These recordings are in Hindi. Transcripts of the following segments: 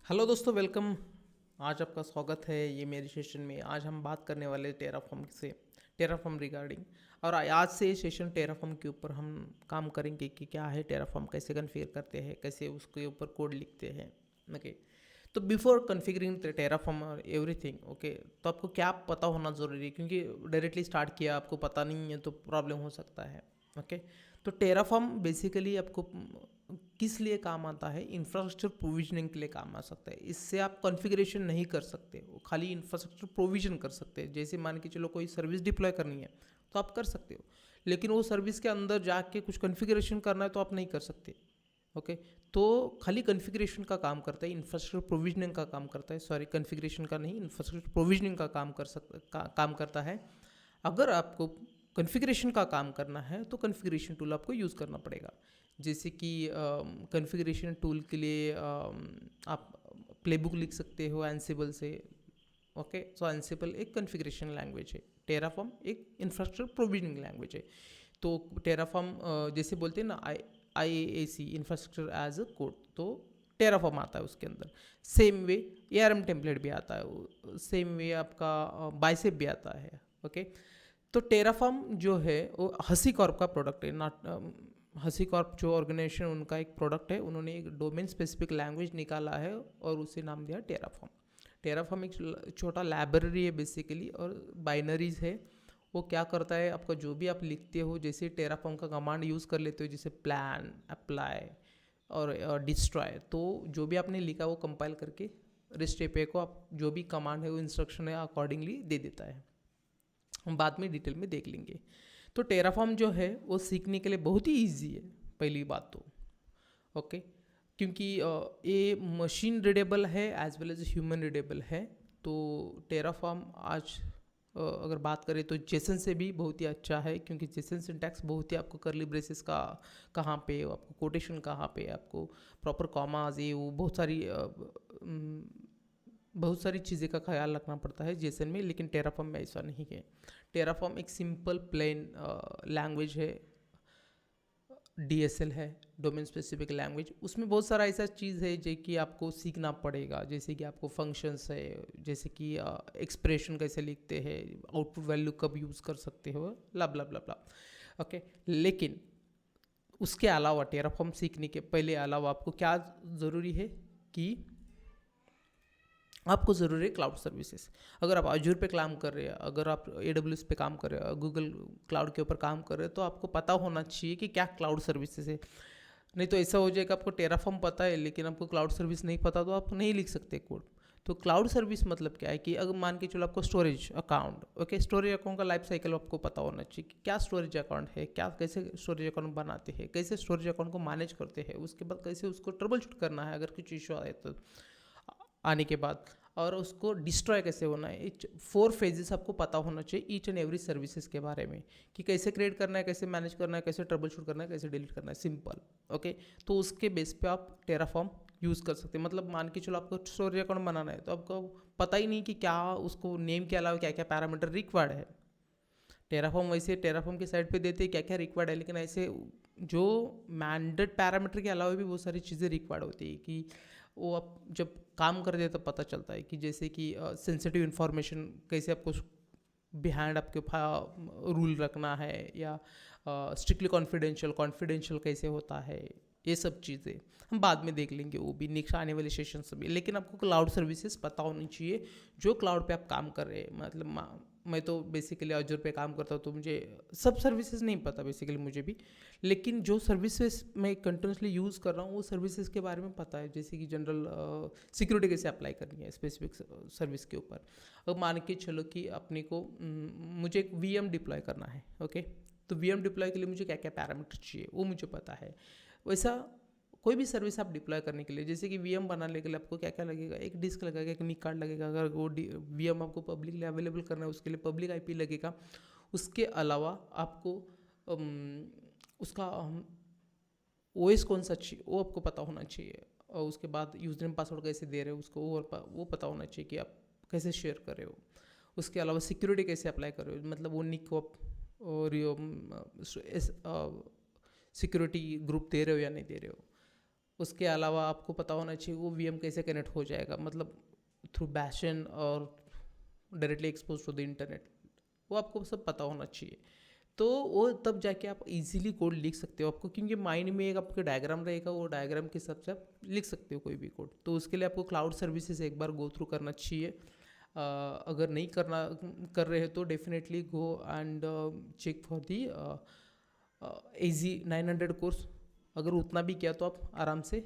हेलो दोस्तों, वेलकम। आज आपका स्वागत है ये मेरे सेशन में। आज हम बात करने वाले टेराफॉर्म रिगार्डिंग। और आज से सेशन टेराफॉर्म के ऊपर हम काम करेंगे कि क्या है टेराफॉर्म, कैसे कन्फिगर करते हैं, कैसे उसके ऊपर कोड लिखते हैं। ओके, तो बिफोर कन्फिगरिंग टेराफॉर्म और एवरीथिंग, ओके, तो आपको क्या पता होना ज़रूरी है, क्योंकि डायरेक्टली स्टार्ट किया आपको पता नहीं है तो प्रॉब्लम हो सकता है। ओके, तो टेराफॉर्म बेसिकली आपको किस लिए काम आता है? इंफ्रास्ट्रक्चर प्रोविजनिंग के लिए काम आ सकता है। इससे आप कॉन्फ़िगरेशन नहीं कर सकते, वो खाली इंफ्रास्ट्रक्चर प्रोविजन कर सकते हैं। जैसे मान के चलो कोई सर्विस डिप्लॉय करनी है तो आप कर सकते हो, लेकिन वो सर्विस के अंदर जाके कुछ कॉन्फ़िगरेशन करना है तो आप नहीं कर सकते। ओके, तो खाली कॉन्फ़िगरेशन का काम करता है, इंफ्रास्ट्रक्चर प्रोविजनिंग का काम करता है। सॉरी, कॉन्फ़िगरेशन का नहीं, इंफ्रास्ट्रक्चर प्रोविजनिंग का काम करता है। अगर आपको कॉन्फ़िगरेशन का काम करना है तो कॉन्फ़िगरेशन टूल आपको यूज़ करना पड़ेगा। जैसे कि कॉन्फ़िगरेशन टूल के लिए आप प्लेबुक लिख सकते हो एंसिबल से। ओके, सो एंसिबल एक कॉन्फ़िगरेशन लैंग्वेज है, टेराफॉर्म एक इंफ्रास्ट्रक्चर प्रोविजनिंग लैंग्वेज है। तो टेराफॉर्म जैसे बोलते हैं ना, IaaC infrastructure as a code, तो टेराफॉर्म आता है उसके अंदर। सेम वे ARM टेम्पलेट भी आता है, सेम वे आपका बाइसेप भी आता है। ओके, तो टेराफॉर्म जो है वो हसी कॉर्प का प्रोडक्ट है। नॉट हसी कॉर्प जो ऑर्गेनाइजेशन, उनका एक प्रोडक्ट है। उन्होंने एक डोमेन स्पेसिफिक लैंग्वेज निकाला है और उसे नाम दिया टेराफॉर्म। टेराफॉर्म एक छोटा लाइब्रेरी है बेसिकली, और बाइनरीज है। वो क्या करता है, आपका जो भी आप लिखते हो, जैसे टेराफॉर्म का कमांड यूज़ कर लेते हो, जैसे प्लान, अप्लाई और डिस्ट्रॉय, तो जो भी आपने लिखा वो कंपाइल करके रेस्ट एपीआई को आप जो भी कमांड है, वो इंस्ट्रक्शन है, अकॉर्डिंगली दे देता है। हम बाद में डिटेल में देख लेंगे। तो टेराफॉर्म जो है वो सीखने के लिए बहुत ही ईजी है, पहली बात तो। ओके, क्योंकि ये मशीन रीडेबल है as well as human readable है। तो टेराफॉर्म आज अगर बात करें तो जेसन से भी बहुत ही अच्छा है, क्योंकि जेसन सिंटैक्स बहुत ही आपको करली ब्रेसेस का कहाँ पे, आपको कोटेशन कहाँ पे, आपको प्रॉपर कॉमाज, ये वो बहुत सारी चीज़ें का ख्याल रखना पड़ता है जेसन में, लेकिन टेराफॉर्म में ऐसा नहीं है। टेराफॉर्म एक सिंपल प्लेन लैंग्वेज है, DSL है, डोमेन स्पेसिफिक लैंग्वेज। उसमें बहुत सारा ऐसा चीज़ है जो कि आपको सीखना पड़ेगा, जैसे कि आपको फंक्शंस है, जैसे कि एक्सप्रेशन कैसे लिखते हैं, आउटपुट वैल्यू कब यूज़ कर सकते हो, ला ब्ला ब्ला ब्ला। ओके, लेकिन उसके अलावा टेराफॉर्म सीखने के पहले अलावा आपको क्या ज़रूरी है कि आपको ज़रूरी है क्लाउड सर्विसेज। अगर आप अजूर पे काम कर रहे हैं, अगर आप AWS पे काम कर रहे हैं, गूगल क्लाउड के ऊपर काम कर रहे हैं, तो आपको पता होना चाहिए कि क्या क्लाउड सर्विसेज है। नहीं तो ऐसा हो जाएगा, आपको टेराफॉर्म पता है लेकिन आपको क्लाउड सर्विस नहीं पता, तो आप नहीं लिख सकते कोड। तो क्लाउड सर्विस मतलब क्या है कि अगर मान के चलो आपको storage account, okay, storage account का लाइफ साइकिल आपको पता होना चाहिए कि क्या स्टोरेज अकाउंट है, क्या कैसे स्टोरेज अकाउंट बनाते हैं, कैसे स्टोरेज अकाउंट को मैनेज करते हैं, उसके बाद कैसे उसको ट्रबल शूट करना है अगर कुछ इशू आए तो आने के बाद, और उसको डिस्ट्रॉय कैसे होना है। 4 फेजेस आपको पता होना चाहिए ईच एंड एवरी सर्विसेज के बारे में, कि कैसे क्रिएट करना है, कैसे मैनेज करना है, कैसे ट्रबल शूट करना है, कैसे डिलीट करना है, सिंपल। ओके, तो उसके बेस पे आप टेराफॉर्म यूज़ कर सकते हैं। मतलब मान के चलो आपको स्टोरेज अकाउंट बनाना है, तो आपको पता ही नहीं कि क्या उसको नेम के अलावा क्या क्या पैरामीटर रिक्वायर्ड है। टेराफॉर्म वैसे टेराफॉर्म के साइड पे देते हैं क्या क्या रिक्वायर्ड है, लेकिन ऐसे जो मैंडेट पैरामीटर के अलावा भी बहुत सारी चीज़ें रिक्वायर्ड होती है, कि वो आप जब काम करते हैं तब पता चलता है। कि जैसे कि सेंसिटिव इन्फॉर्मेशन कैसे आपको बिहाइंड आपके रूल रखना है, या स्ट्रिक्टली कॉन्फिडेंशियल कॉन्फिडेंशियल कैसे होता है, ये सब चीज़ें हम बाद में देख लेंगे, वो भी नेक्स्ट आने वाले सेशन में। लेकिन आपको क्लाउड सर्विसेज पता होनी चाहिए, जो क्लाउड पे आप काम कर रहे हैं। मतलब मैं तो बेसिकली अजूर पे काम करता हूँ, तो मुझे सब सर्विसेज नहीं पता बेसिकली मुझे भी, लेकिन जो सर्विसेज मैं कंटिन्यूसली यूज़ कर रहा हूँ वो सर्विसेज के बारे में पता है। जैसे कि जनरल सिक्योरिटी कैसे अप्लाई करनी है स्पेसिफिक सर्विस के ऊपर। अब मान के चलो कि अपने को मुझे एक VM डिप्लॉय करना है, ओके, तो VM डिप्लॉय के लिए मुझे क्या क्या पैरामीटर चाहिए वो मुझे पता है। वैसा कोई भी सर्विस आप डिप्लॉय करने के लिए, जैसे कि VM बनाने के लिए आपको क्या क्या लगेगा, एक डिस्क लगेगा, एक निक कार्ड लगेगा। अगर वो VM आपको पब्लिकली अवेलेबल करना है, उसके लिए पब्लिक IP लगेगा। उसके अलावा आपको उसका OS कौन सा चाहिए वो आपको पता होना चाहिए, और उसके बाद यूजर नेम पासवर्ड कैसे दे रहे हो उसको वो पता होना चाहिए कि आप कैसे शेयर कर रहे हो। उसके अलावा सिक्योरिटी कैसे अप्लाई कर रहे हो, मतलब वो निक को आप और सिक्योरिटी ग्रुप दे रहे हो या नहीं दे रहे हो। उसके अलावा आपको पता होना चाहिए वो वीएम कैसे कनेक्ट हो जाएगा, मतलब थ्रू बैशन और directly expose to the internet, वो आपको सब पता होना चाहिए। तो वो तब जाके आप इजीली कोड लिख सकते हो आपको, क्योंकि माइंड में एक आपके डायग्राम रहेगा, वो डायग्राम के हिसाब से आप लिख सकते हो कोई भी कोड। तो उसके लिए आपको क्लाउड सर्विसेज एक बार गो थ्रू करना चाहिए। अगर नहीं कर रहे हो तो definitely go and check for the AZ-900 course. अगर उतना भी किया तो आप आराम से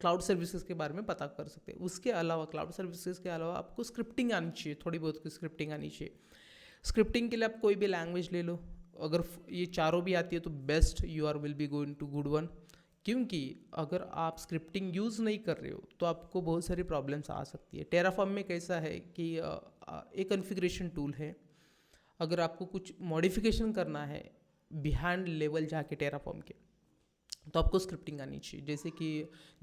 क्लाउड सर्विसेज के बारे में पता कर सकते हैं। उसके अलावा क्लाउड सर्विसेज के अलावा आपको स्क्रिप्टिंग आनी चाहिए, थोड़ी बहुत स्क्रिप्टिंग आनी चाहिए। स्क्रिप्टिंग के लिए आप कोई भी लैंग्वेज ले लो, अगर ये चारों भी आती है तो best, you are will be going to good one. क्योंकि अगर आप स्क्रिप्टिंग यूज़ नहीं कर रहे हो तो आपको बहुत सारी प्रॉब्लम्स आ सकती है। टेराफॉर्म में कैसा है कि एक कॉन्फ़िगरेशन टूल है, अगर आपको कुछ मॉडिफिकेशन करना है बिहाइंड लेवल जाके टेराफॉर्म के, तो आपको स्क्रिप्टिंग आनी चाहिए। जैसे कि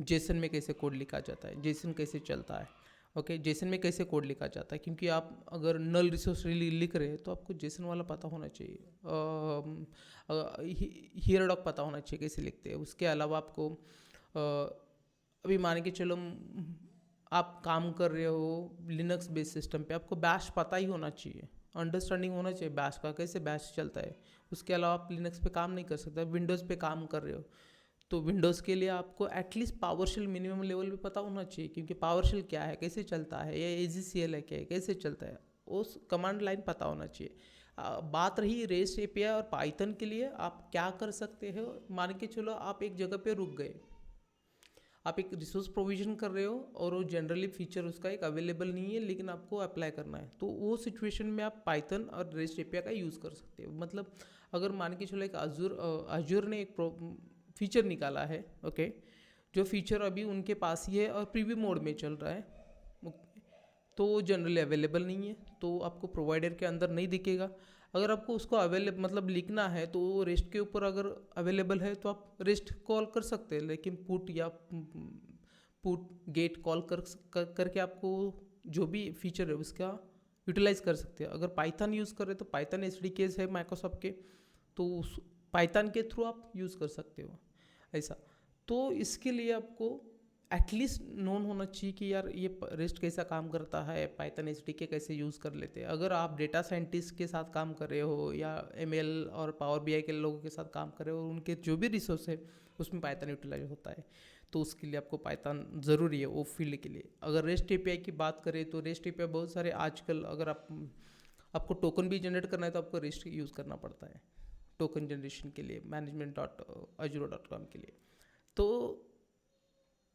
जेसन में कैसे कोड लिखा जाता है, जेसन कैसे चलता है, ओके जेसन में कैसे कोड लिखा जाता है, क्योंकि आप अगर नल रिसोर्स लिख रहे हैं तो आपको जेसन वाला पता होना चाहिए, हियरडॉक पता होना चाहिए कैसे लिखते हैं। उसके अलावा आपको अभी मान के चलो आप काम कर रहे हो लिनक्स बेस्ड सिस्टम पे, आपको बैश पता ही होना चाहिए, अंडरस्टैंडिंग होना चाहिए बैश का, कैसे बैश चलता है। उसके अलावा आप लिनक्स पे काम नहीं कर सकते, विंडोज़ पे काम कर रहे हो तो विंडोज़ के लिए आपको एटलीस्ट पावरशेल मिनिमम लेवल पे पता होना चाहिए, क्योंकि पावरशेल क्या है, कैसे चलता है, या AGCL है क्या है, कैसे चलता है, उस कमांड लाइन पता होना चाहिए। बात रही रेस्ट एपीआई और पाइथन के लिए आप क्या कर सकते हो, मान के चलो आप एक जगह पे रुक गए, आप एक रिसोर्स प्रोविजन कर रहे हो और वो जनरली फीचर उसका एक अवेलेबल नहीं है लेकिन आपको अप्लाई करना है, तो वो सिचुएशन में आप पाइथन और रेस्ट एपीआई का यूज़ कर सकते हो। मतलब अगर मान के चलो एक आजूर ने एक फीचर निकाला है, ओके, जो फीचर अभी उनके पास ही है और प्रीव्यू मोड में चल रहा है, तो वो जनरली अवेलेबल नहीं है, तो आपको प्रोवाइडर के अंदर नहीं दिखेगा। अगर आपको उसको अवेलेबल मतलब लिखना है तो वो रेस्ट के ऊपर अगर अवेलेबल है तो आप रेस्ट कॉल कर सकते हैं, लेकिन पुट या पुट गेट कॉल करके आपको जो भी फीचर है उसका यूटिलाइज कर सकते हैं। अगर पाइथन यूज़ कर रहे हैं तो पाइथन SDKs है माइक्रोसॉफ्ट के, तो उस पाइथन के थ्रू आप यूज़ कर सकते हो ऐसा। तो इसके लिए आपको एटलीस्ट नोन होना चाहिए कि यार ये रेस्ट कैसा काम करता है, पाइथन SDK कैसे यूज़ कर लेते हैं। अगर आप डेटा साइंटिस्ट के साथ काम कर रहे हो या ML और पावर BI के लोगों के साथ काम कर रहे हो, उनके जो भी रिसोर्स है उसमें पाइथन यूटिलाइज होता है, तो उसके लिए आपको पाइथन ज़रूरी है वो फील्ड के लिए। अगर रेस्ट API की बात करें तो रेस्ट API बहुत सारे आजकल, अगर आपको टोकन भी जनरेट करना है तो आपको रेस्ट यूज़ करना पड़ता है टोकन जनरेशन के लिए, management.azure.com के लिए। तो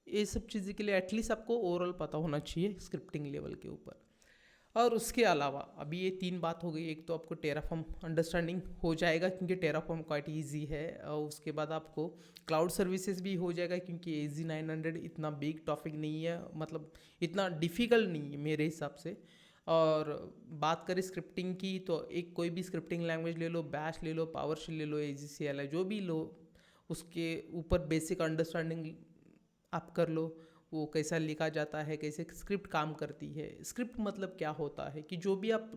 ये सब चीज़ें के लिए एटलीस्ट आपको ओवरऑल पता होना चाहिए स्क्रिप्टिंग लेवल के ऊपर। और उसके अलावा अभी ये 3 बात हो गई, एक तो आपको टेराफॉर्म अंडरस्टैंडिंग हो जाएगा क्योंकि टेराफॉर्म क्वाइट इजी है, और उसके बाद आपको क्लाउड सर्विसेज भी हो जाएगा क्योंकि AZ-900 इतना बिग टॉपिक नहीं है, मतलब इतना डिफ़िकल्ट नहीं है मेरे हिसाब से। और बात करें स्क्रिप्टिंग की तो एक कोई भी स्क्रिप्टिंग लैंग्वेज ले लो, बैश ले लो, पावरशेल ले लो, AGCL है, जो भी लो, उसके ऊपर बेसिक अंडरस्टैंडिंग आप कर लो, वो कैसा लिखा जाता है, कैसे स्क्रिप्ट काम करती है। स्क्रिप्ट मतलब क्या होता है कि जो भी आप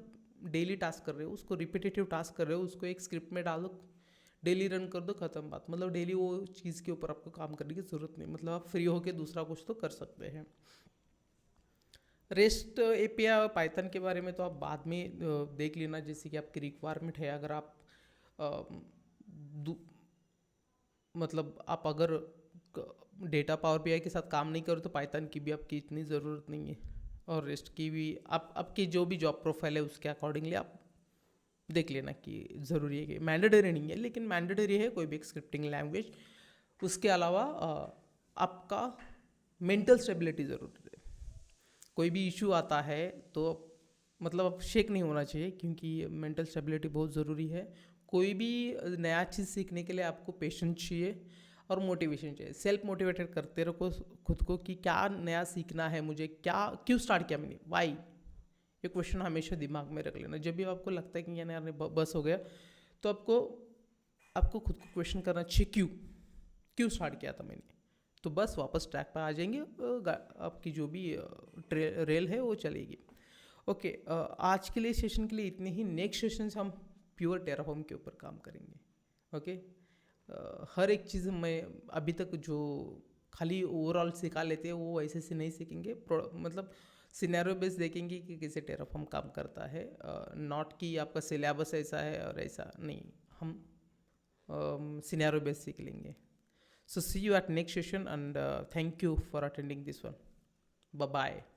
डेली टास्क कर रहे हो उसको, रिपीटेटिव टास्क कर रहे हो उसको एक स्क्रिप्ट में डालो, डेली रन कर दो, ख़त्म बात। मतलब डेली वो चीज़ के ऊपर आपको काम करने की ज़रूरत नहीं, मतलब आप फ्री होकर दूसरा कुछ तो कर सकते हैं। रेस्ट API और पाइथन के बारे में तो आप बाद में देख लेना, जैसे कि आपकी रिक्वायरमेंट है। अगर आप मतलब आप अगर डेटा पावर BI के साथ काम नहीं करो तो पाइथन की भी आपकी इतनी ज़रूरत नहीं है, और रेस्ट की भी आप आपकी जो भी जॉब प्रोफाइल है उसके अकॉर्डिंगली आप देख लेना कि ज़रूरी है कि मैंडेटरी नहीं है, लेकिन मैंडेटरी है कोई भी स्क्रिप्टिंग लैंग्वेज। उसके अलावा आपका मेंटल स्टेबिलिटी ज़रूरी है। कोई भी इशू आता है तो मतलब अब शेक नहीं होना चाहिए, क्योंकि मेंटल स्टेबिलिटी बहुत ज़रूरी है। कोई भी नया चीज़ सीखने के लिए आपको पेशेंस चाहिए और मोटिवेशन चाहिए। सेल्फ मोटिवेटेड करते रहो खुद को कि क्या नया सीखना है मुझे, क्या क्यों स्टार्ट किया मैंने, वाई, ये क्वेश्चन हमेशा दिमाग में रख लेना। जब भी आपको लगता है कि यार बस हो गया, तो आपको खुद को क्वेश्चन करना चाहिए, क्यों स्टार्ट किया था मैंने, तो बस वापस ट्रैक पर आ जाएंगे, आपकी जो भी रेल है वो चलेगी। ओके, आज के लिए सेशन के लिए इतने ही। नेक्स्ट सेशन से हम प्योर टेराफॉर्म के ऊपर काम करेंगे। ओके, हर एक चीज़ मैं अभी तक जो खाली ओवरऑल सिखा लेते हैं वो ऐसे से नहीं सीखेंगे, मतलब सिनेरियो बेस देखेंगे कि कैसे टेराफॉर्म काम करता है, नॉट कि आपका सिलेबस ऐसा है और ऐसा नहीं, हम सिनेरियो बेस सीख लेंगे. So see you at next session and thank you for attending this one. Bye bye.